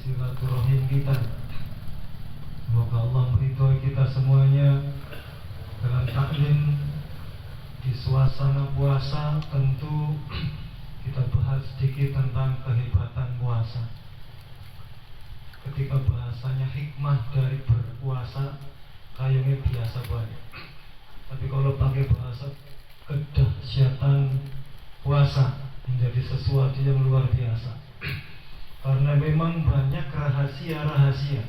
silaturahim kita. Semoga Allah meridhoi kita semuanya. Dalam taklim di suasana puasa, tentu kita bahas sedikit tentang kehebatan puasa. Ketika bahasanya hikmah dari berpuasa, kayaknya biasa banget. Tapi kalau pakai bahasa kedahsyatan puasa, menjadi sesuatu yang luar biasa. Karena memang banyak rahasia-rahasia.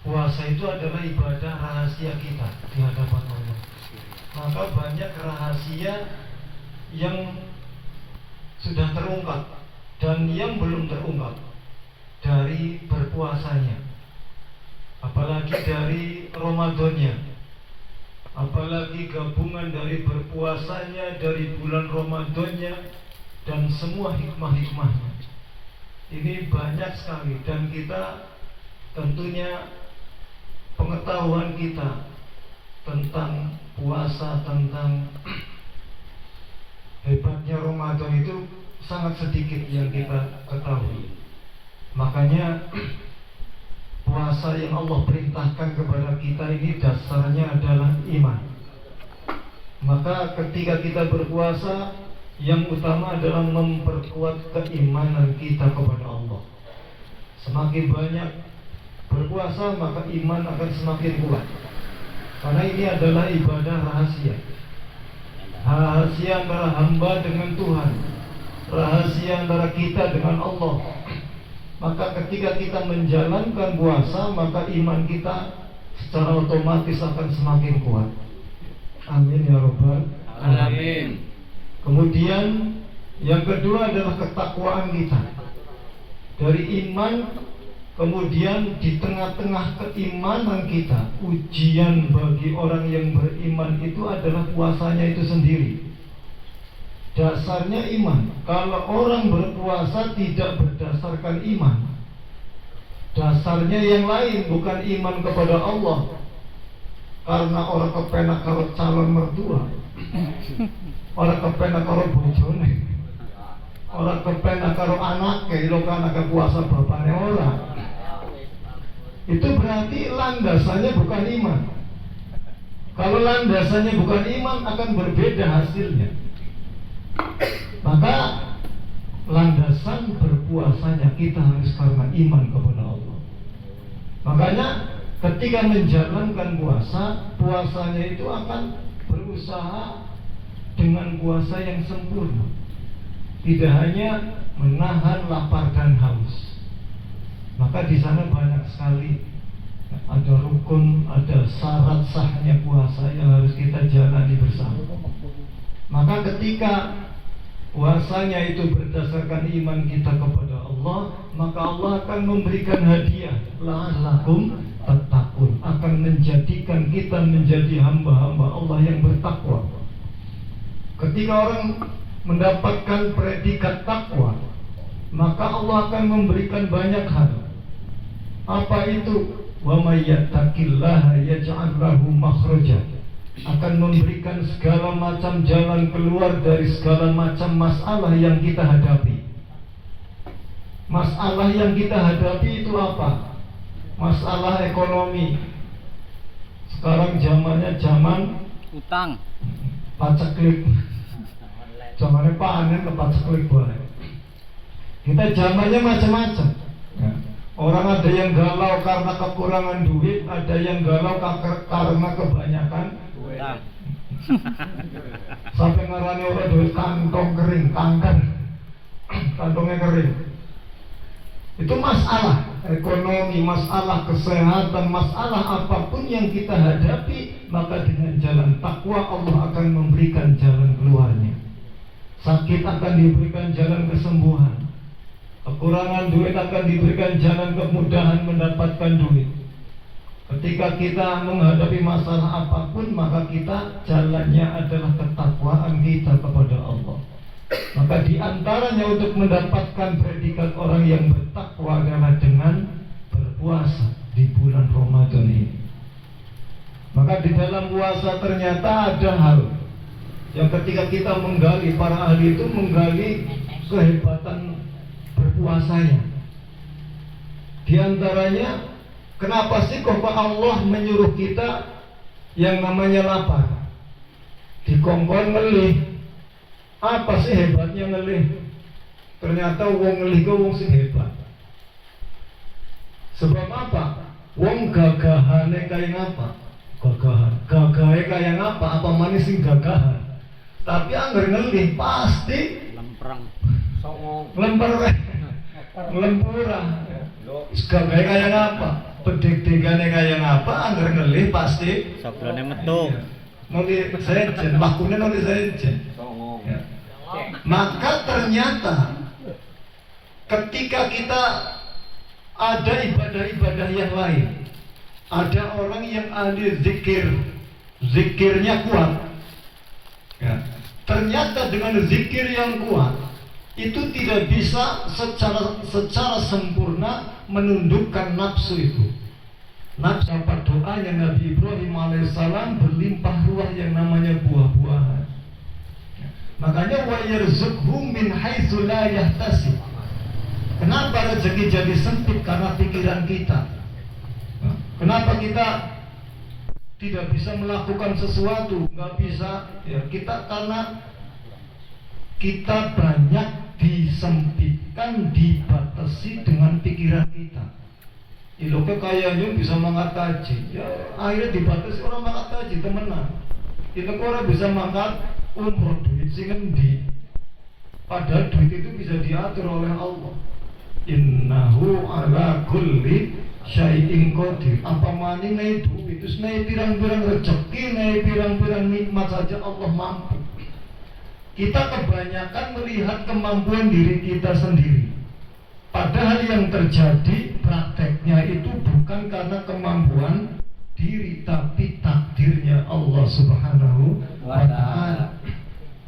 Puasa itu adalah ibadah rahasia kita di hadapan Allah. Maka banyak rahasia yang sudah terungkap dan yang belum terungkap dari berpuasanya. Apalagi dari Ramadannya. Apalagi gabungan dari berpuasanya, dari bulan Ramadannya, dan semua hikmah-hikmahnya. Ini banyak sekali, dan kita tentunya pengetahuan kita tentang puasa, tentang hebatnya Ramadan itu sangat sedikit yang kita ketahui. Makanya puasa yang Allah perintahkan kepada kita ini dasarnya adalah iman. Maka ketika kita berpuasa, yang utama adalah memperkuat keimanan kita kepada Allah. Semakin banyak berpuasa, maka iman akan semakin kuat. Karena ini adalah ibadah rahasia. Rahasia antara hamba dengan Tuhan, rahasia antara kita dengan Allah. Maka ketika kita menjalankan puasa, maka iman kita secara otomatis akan semakin kuat. Amin ya Rabbal alamin. Kemudian yang kedua adalah ketakwaan kita. Dari iman, kemudian di tengah-tengah keimanan kita, ujian bagi orang yang beriman itu adalah puasanya itu sendiri. Dasarnya iman. Kalau orang berpuasa tidak berdasarkan iman, dasarnya yang lain, bukan iman kepada Allah. Karena orang kepenak kalau calon mertua, orang kepenak kalau bojone, orang kepenak kalau anaknya, lo kan akan puasa bapaknya orang. Itu berarti landasannya bukan iman. Kalau landasannya bukan iman, akan berbeda hasilnya. Maka landasan berpuasanya kita harus karena iman kepada Allah. Makanya ketika menjalankan puasa, puasanya itu akan berusaha dengan puasa yang sempurna. Tidak hanya menahan lapar dan haus. Maka di sana banyak sekali ada rukun, ada syarat sahnya puasa yang harus kita jalani bersama. Maka ketika puasanya itu berdasarkan iman kita kepada Allah, maka Allah akan memberikan hadiah, la'allakum tattaqun, akan menjadikan kita menjadi hamba-hamba Allah yang bertakwa. Ketika orang mendapatkan predikat takwa, maka Allah akan memberikan banyak hal. Apa itu? Wa may yattaqillaha yaj'al lahu makhraja, akan memberikan segala macam jalan keluar dari segala macam masalah yang kita hadapi. Masalah yang kita hadapi itu apa? Masalah ekonomi. Sekarang zamannya zaman utang, paceklik. Zamannya panen ke paceklik boleh. Kita zamannya macam-macam. Ya. Orang ada yang galau karena kekurangan duit, ada yang galau karena kebanyakan duit. Sampai ngarani orang duit kantong kering, kantongnya kering. Itu masalah ekonomi, masalah kesehatan, masalah apapun yang kita hadapi, maka dengan jalan takwa Allah akan memberikan jalan keluarnya. Sakit akan diberikan jalan kesembuhan. Kekurangan duit akan diberikan jalan kemudahan mendapatkan duit. Ketika kita menghadapi masalah apapun, maka kita jalannya adalah ketakwaan kita kepada Allah. Maka diantaranya untuk mendapatkan predikat orang yang bertakwa adalah dengan berpuasa di bulan Ramadan ini. Maka di dalam puasa ternyata ada hal yang ketika kita menggali, para ahli itu menggali kehebatan berpuasanya. Di antaranya, kenapa sih kok Allah menyuruh kita yang namanya lapar? Dikongkon ngelih. Apa sih hebatnya ngelih? Ternyata wong ngelih ke wong sing hebat. Sebab apa? Wong gagahane kaya ngapa? Gagahe kaya ngapa? Apa manis sing gagahan? Tapi anggar ngelih pasti lemprang songong lempar lempura. Gagahe kaya ngapa? Pedeg-degane kaya ngapa? Anggar ngelih pasti sablone metu. Nuli sejen, lakune nuli sejen. Ya. Maka ternyata ketika kita ada ibadah-ibadah yang lain, ada orang yang ahli zikir, zikirnya kuat. Ya. Ternyata dengan zikir yang kuat itu tidak bisa secara sempurna menundukkan nafsu itu. Nafsu apa doanya Nabi Ibrahim alaihissalam berlimpah ruah yang namanya buah-buahan. Makanya wa yarzuqhum min haitsu la yahtasib. Kenapa rezeki jadi sempit? Karena pikiran kita. Kenapa kita tidak bisa melakukan sesuatu? Nggak bisa. Ya, kita karena kita banyak disempitkan, dibatasi dengan pikiran kita. Iloke kayaknya bisa mangkat kaji. Ya, akhirnya dibatasi orang mangkat kaji temenan. Iloke orang bisa mangkat umroh duit sing endi. Padahal duit itu bisa diatur oleh Allah. Innahu ala kulli syai'in qadir. Apa maning naik duit itu naik pirang-pirang rezeki, naik pirang-pirang nikmat saja Allah mampu. Kita kebanyakan melihat kemampuan diri kita sendiri. Padahal yang terjadi prakteknya itu bukan karena kemampuan diri, tapi takdirnya Allah Subhanahu wa ta'ala.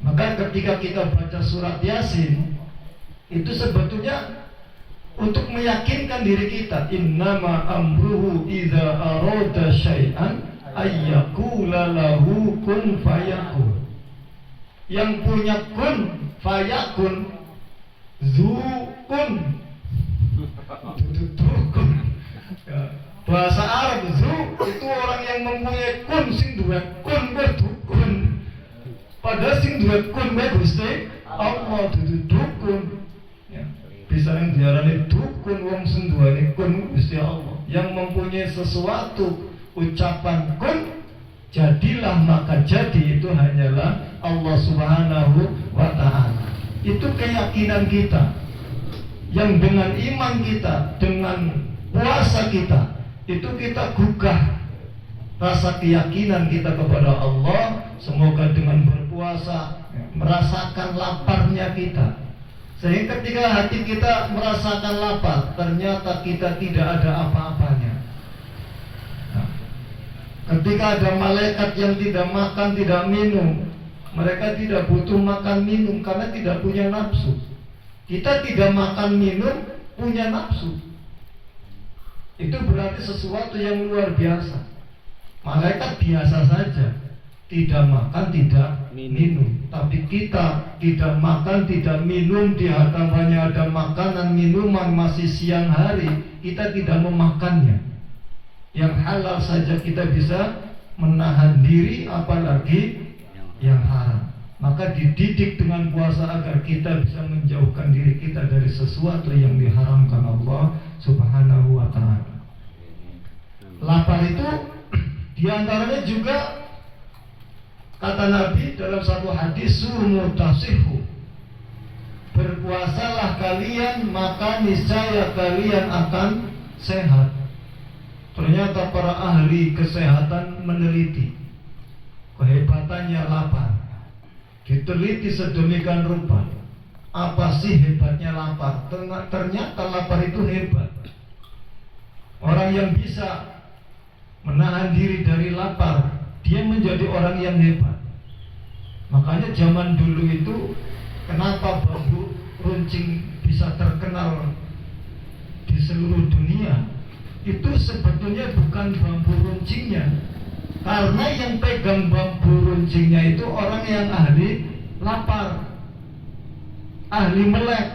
Maka ketika kita baca surat Yasin, itu sebetulnya untuk meyakinkan diri kita, innama amruhu idza arada syai'an ayyakula lahu kun fayakun. Yang punya kun fayakun, zukun, dukun. Ya. Bahasa Arab zu itu orang yang mempunyai kun sing duwe kun dukun. Padahal sing duwe kun Gusti Allah dukun. Ya. Bisa yang diarani dukun wong sing duwe kun Gusti Allah. Yang mempunyai sesuatu ucapan kun jadilah maka jadi itu hanyalah Allah Subhanahu wa ta'ala. Itu keyakinan kita yang dengan iman kita, dengan puasa kita, itu kita gugah rasa keyakinan kita kepada Allah. Semoga dengan berpuasa merasakan laparnya kita, sehingga ketika hati kita merasakan lapar, ternyata kita tidak ada apa-apanya. Ketika ada malaikat yang tidak makan, tidak minum, mereka tidak butuh makan minum karena tidak punya nafsu. Kita tidak makan minum, punya nafsu. Itu berarti sesuatu yang luar biasa. Malaikat biasa saja, tidak makan, tidak minum. Tapi kita tidak makan, tidak minum, di hadapannya ada makanan, minuman, masih siang hari, kita tidak memakannya. Yang halal saja kita bisa menahan diri, apalagi yang haram. Maka dididik dengan puasa agar kita bisa menjauhkan diri kita dari sesuatu yang diharamkan Allah Subhanahu wa ta'ala. Lapar itu diantaranya juga kata Nabi dalam satu hadis, sumu tasihu, berpuasalah kalian maka niscaya kalian akan sehat. Ternyata para ahli kesehatan meneliti kehebatannya lapar. Diteliti sedemikian rupa, apa sih hebatnya lapar? Ternyata lapar itu hebat. Orang yang bisa menahan diri dari lapar, dia menjadi orang yang hebat. Makanya zaman dulu itu, kenapa bambu runcing bisa terkenal di seluruh dunia? Itu sebetulnya bukan bambu runcingnya, karena yang pegang bambu runcingnya itu orang yang ahli lapar, ahli melek.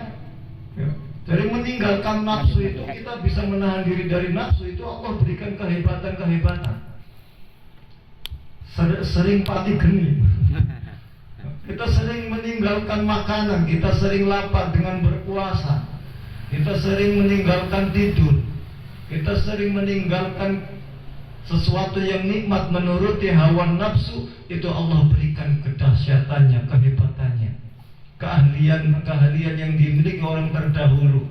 Jadi meninggalkan nafsu itu, kita bisa menahan diri dari nafsu itu, Allah berikan kehebatan-kehebatan. Sering pati geni. Kita sering meninggalkan makanan, kita sering lapar dengan berpuasa, kita sering meninggalkan tidur, kita sering meninggalkan sesuatu yang nikmat menuruti hawa nafsu. Itu Allah berikan kedahsyatannya, kehebatannya, keahlian yang dimiliki orang terdahulu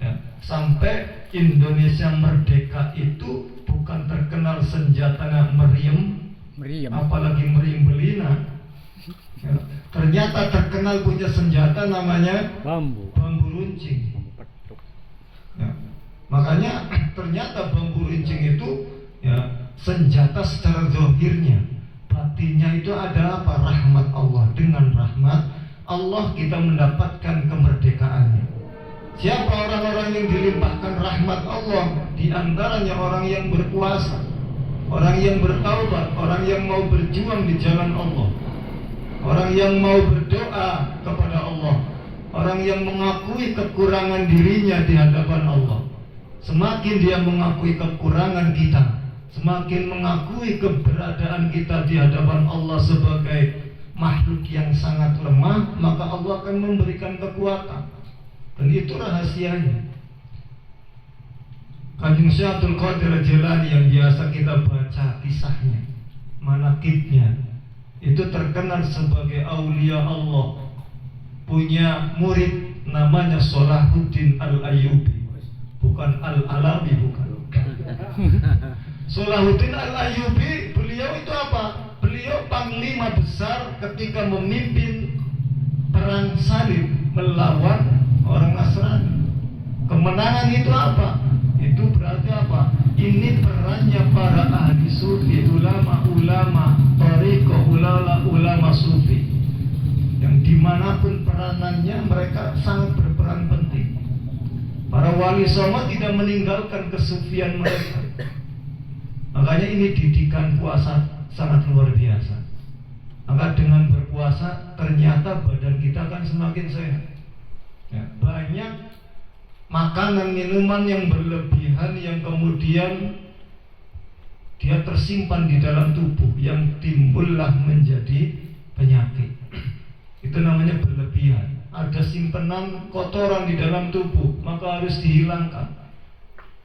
ya. Sampai Indonesia merdeka itu bukan terkenal senjatanya meriam, apalagi meriam belina ya. Ternyata terkenal punya senjata namanya bambu runcing ya. Makanya ternyata bambu runcing itu ya, senjata secara zahirnya, batinnya itu ada apa? Rahmat Allah. Dengan rahmat Allah kita mendapatkan kemerdekaannya. Siapa orang-orang yang dilimpahkan rahmat Allah? Di antaranya orang yang berpuasa, orang yang bertaubat, orang yang mau berjuang di jalan Allah, orang yang mau berdoa kepada Allah, orang yang mengakui kekurangan dirinya di hadapan Allah. Semakin dia mengakui kekurangan kita, semakin mengakui keberadaan kita di hadapan Allah sebagai makhluk yang sangat lemah, maka Allah akan memberikan kekuatan. Dan itu rahasianya. Kanjeng Syekh Abdul Qadir Jilani yang biasa kita baca kisahnya, manaqibnya, itu terkenal sebagai aulia Allah. Punya murid namanya Salahuddin Al-Ayyubi, bukan Al-Alawi, bukan. Salahuddin Al-Ayyubi, beliau itu apa? Beliau panglima besar ketika memimpin perang salib melawan orang Nasrani. Kemenangan itu apa? Itu berarti apa? Ini perannya para ahli sufi, ulama-ulama thariqah, ulama sufi, yang dimanapun peranannya mereka sangat berperan penting. Para wali songo tidak meninggalkan kesufian mereka. Makanya ini didikan puasa sangat luar biasa. Maka dengan berpuasa ternyata badan kita akan semakin sehat ya. Banyak makanan minuman yang berlebihan yang kemudian dia tersimpan di dalam tubuh, yang timbullah menjadi penyakit. Itu namanya berlebihan. Ada simpenan kotoran di dalam tubuh, maka harus dihilangkan.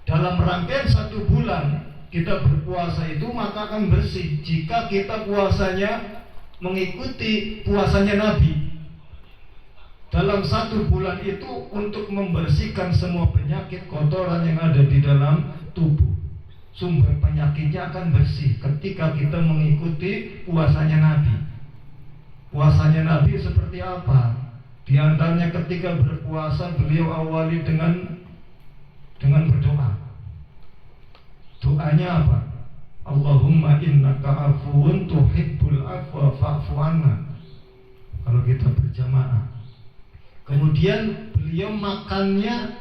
Dalam rangkaian 1 bulan kita berpuasa itu maka akan bersih jika kita puasanya mengikuti puasanya Nabi. Dalam 1 bulan itu untuk membersihkan semua penyakit kotoran yang ada di dalam tubuh. Sumber penyakitnya akan bersih ketika kita mengikuti puasanya Nabi. Puasanya Nabi seperti apa? Di antaranya ketika berpuasa beliau awali dengan berdoa. Doanya apa? Allahumma innaka afuwun tuhibbul afwa fa'fu anna. Kalau kita berjamaah. Kemudian beliau makannya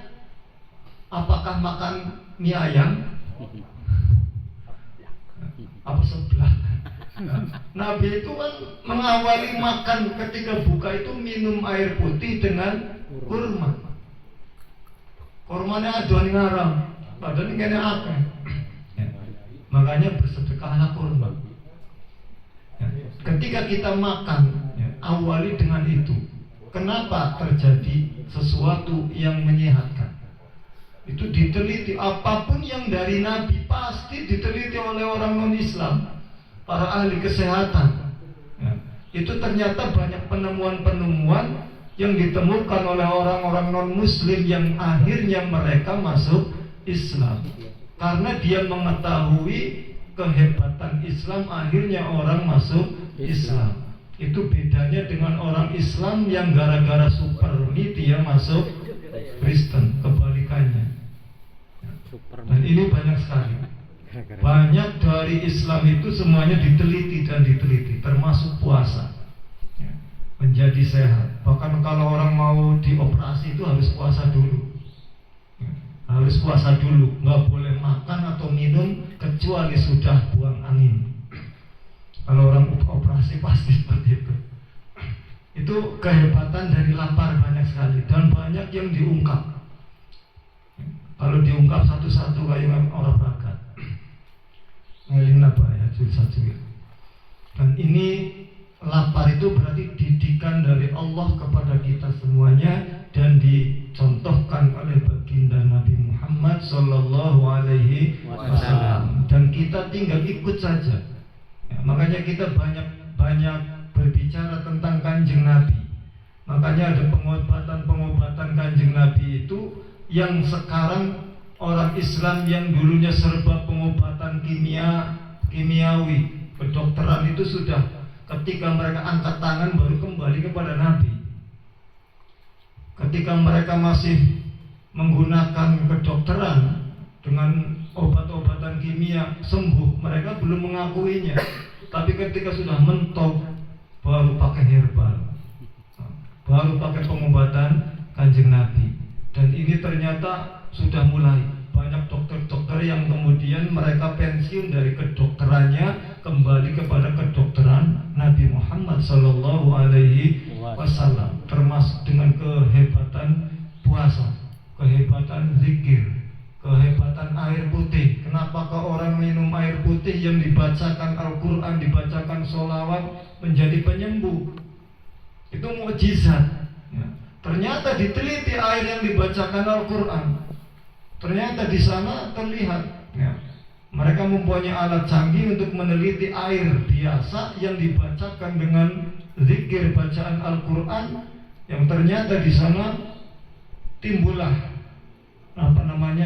apakah makan mie ayam? Apa sebelah? Nabi itu kan mengawali makan ketika buka itu minum air putih dengan kurma. Kurmanya aduan ngaram, padahal ini apa? Makanya bersedekahlah kurma. Ketika kita makan, awali dengan itu. Kenapa terjadi sesuatu yang menyehatkan? Itu diteliti. Apapun yang dari Nabi pasti diteliti oleh orang non-Islam, para ahli kesehatan. Itu ternyata banyak penemuan-penemuan yang ditemukan oleh orang-orang non-Muslim yang akhirnya mereka masuk Islam. Karena dia mengetahui kehebatan Islam, akhirnya orang masuk Islam. Itu bedanya dengan orang Islam yang gara-gara super ini dia masuk Kristen, kebalikannya. Dan ini banyak sekali. Banyak dari Islam itu semuanya diteliti dan diteliti, termasuk puasa ya, menjadi sehat. Bahkan kalau orang mau dioperasi itu harus puasa dulu ya, harus puasa dulu, nggak boleh makan atau minum kecuali sudah buang angin. Kalau orang operasi pasti seperti itu. Itu kehebatan dari lapar banyak sekali dan banyak yang diungkap. Kalau diungkap satu-satu kayak orang bakat. Ngeling apa ya jul. Dan ini lapar itu berarti didikan dari Allah kepada kita semuanya dan dicontohkan oleh baginda Nabi Muhammad Sallallahu Alaihi Wasallam. Dan kita tinggal ikut saja. Ya, makanya kita banyak berbicara tentang Kanjeng Nabi. Makanya ada pengobatan Kanjeng Nabi itu yang sekarang orang Islam yang dulunya serba pengobatan kimiawi, kedokteran itu sudah ketika mereka angkat tangan baru kembali kepada Nabi. Ketika mereka masih menggunakan kedokteran dengan obat-obatan kimia sembuh, mereka belum mengakuinya. Tapi ketika sudah mentok baru pakai herbal, baru pakai pengobatan Kanjeng Nabi. Dan ini ternyata sudah mulai banyak dokter-dokter yang kemudian mereka pensiun dari kedokterannya kembali kepada kedokteran Nabi Muhammad Sallallahu Alaihi Wasallam, termasuk dengan kehebatan puasa, kehebatan zikir, kehebatan air putih. Kenapakah orang minum air putih yang dibacakan Al-Quran, dibacakan sholawat menjadi penyembuh? Itu mukjizat. Ya. Ternyata diteliti air yang dibacakan Al-Quran, ternyata di sana terlihat. Ya. Mereka mempunyai alat canggih untuk meneliti air biasa yang dibacakan dengan zikir bacaan Al-Quran, yang ternyata di sana timbullah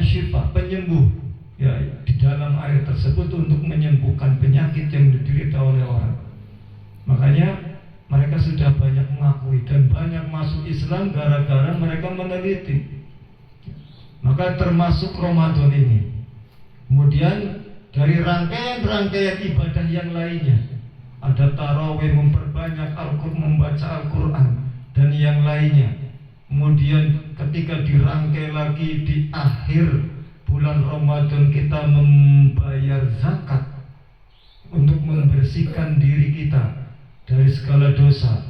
syifa, penyembuh ya di dalam air tersebut untuk menyembuhkan penyakit yang diderita oleh orang. Makanya mereka sudah banyak mengakui dan banyak masuk Islam gara-gara mereka meneliti. Maka termasuk Ramadan ini. Kemudian dari rangkaian-rangkaian ibadah yang lainnya, ada tarawih, memperbanyak membaca Al-Quran dan yang lainnya. Kemudian ketika dirangkai lagi di akhir bulan Ramadan, kita membayar zakat untuk membersihkan diri kita dari segala dosa,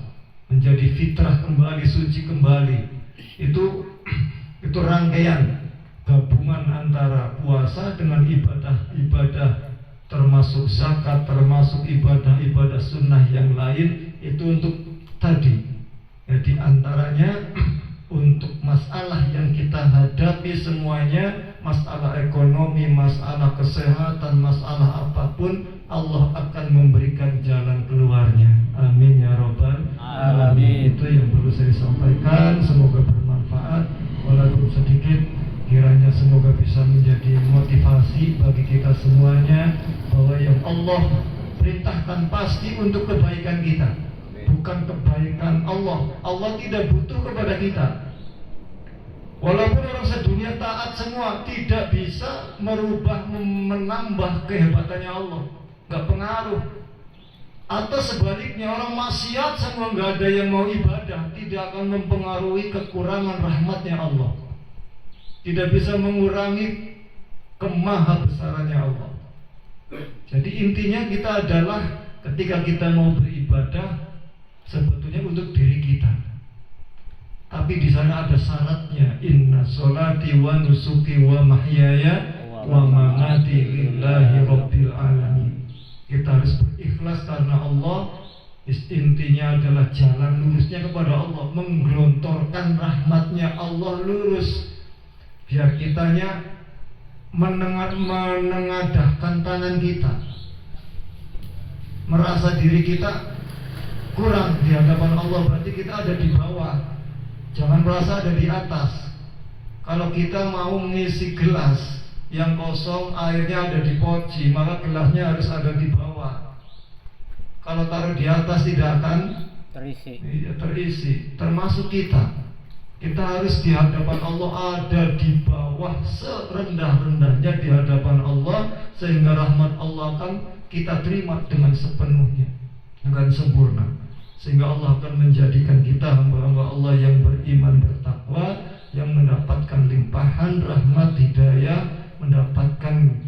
menjadi fitrah kembali, suci kembali. Itu rangkaian gabungan antara puasa dengan ibadah-ibadah, termasuk zakat, termasuk ibadah-ibadah sunnah yang lain. Itu untuk tadi ya, di antaranya untuk masalah yang kita hadapi semuanya, masalah ekonomi, masalah kesehatan, masalah apapun, Allah akan memberikan jalan keluarnya. Amin ya robbal alamin. Itu yang perlu saya sampaikan. Semoga bermanfaat, walaupun sedikit. Kiranya semoga bisa menjadi motivasi bagi kita semuanya, bahwa yang Allah perintahkan pasti untuk kebaikan kita, bukan kebaikan Allah. Allah tidak butuh kepada kita. Walaupun orang sedunia taat semua, tidak bisa merubah, menambah kehebatannya Allah. Gak pengaruh. Atau sebaliknya, orang maksiat semua, gak ada yang mau ibadah, tidak akan mempengaruhi kekurangan rahmatnya Allah, tidak bisa mengurangi kemahabesarannya Allah. Jadi intinya kita adalah ketika kita mau beribadah sebetulnya untuk diri kita. Tapi di sana ada syaratnya. Inna sholati wa nusuki wa mahyaya wa mamati lillahi rabbil alamin. Kita harus berikhlas karena Allah. Intinya adalah jalan lurusnya kepada Allah, menggelontorkan rahmatnya Allah lurus. Biar kitanya menengadahkan tangan kita, merasa diri kita kurang di hadapan Allah, berarti kita ada di bawah. Jangan merasa ada di atas. Kalau kita mau mengisi gelas yang kosong, airnya ada di poci, maka gelasnya harus ada di bawah. Kalau taruh di atas tidak akan terisi. Termasuk kita. Kita harus di hadapan Allah ada di bawah, serendah-rendahnya di hadapan Allah, sehingga rahmat Allah akan kita terima dengan sepenuhnya, dengan sempurna. Sehingga Allah akan menjadikan kita hamba-hamba Allah yang beriman, bertakwa, yang mendapatkan limpahan rahmat, hidayah, mendapatkan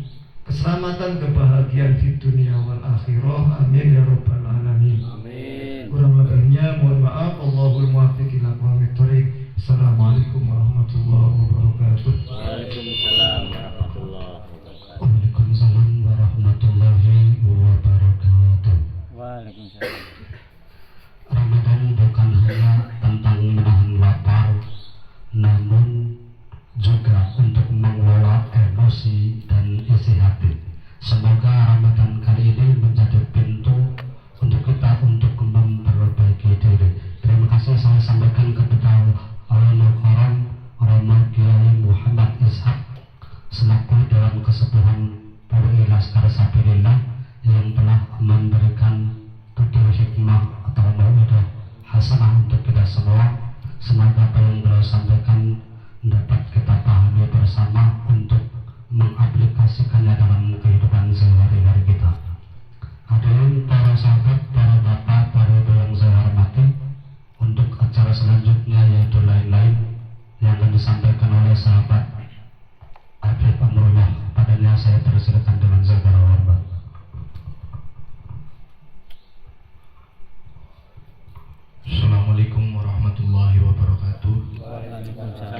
keselamatan, kebahagiaan di dunia wal akhirah. Amin ya rabbal alamin. Amin. Kurang lebihnya mohon maaf. Allahul muwaffiq ila aqwamit thoriq. Assalamualaikum warahmatullahi wabarakatuh. Waalaikumsalam warahmatullahi wabarakatuh. Waalaikumsalam warahmatullahi wabarakatuh. Waalaikumsalam. Ramadan bukan hanya tentang menahan lapar, namun juga untuk mengelola emosi dan isi hati. Semoga Ramadan kali ini menjadi pintu untuk kita untuk memperbaiki diri. Terima kasih saya sampaikan kepada Al-Mukarram Romo Kiai Muhammad Ishak selaku dalam kesepuhan PWI Laskar Sabilillah yang telah memberikan tutur hikmah atau mau'idah hasanah untuk kita semua. Semoga apa yang beliau sampaikan dapat kita pahami bersama untuk mengaplikasikannya dalam kehidupan sehari-hari kita. Hadirin para sahabat, para bapak, para ibu yang saya hormati, untuk acara selanjutnya yaitu lain-lain yang akan disampaikan oleh sahabat Habib Amrullah. Padanya saya persilakan dengan segala hormat. Assalamualaikum warahmatullahi wabarakatuh. Waalaikumsalam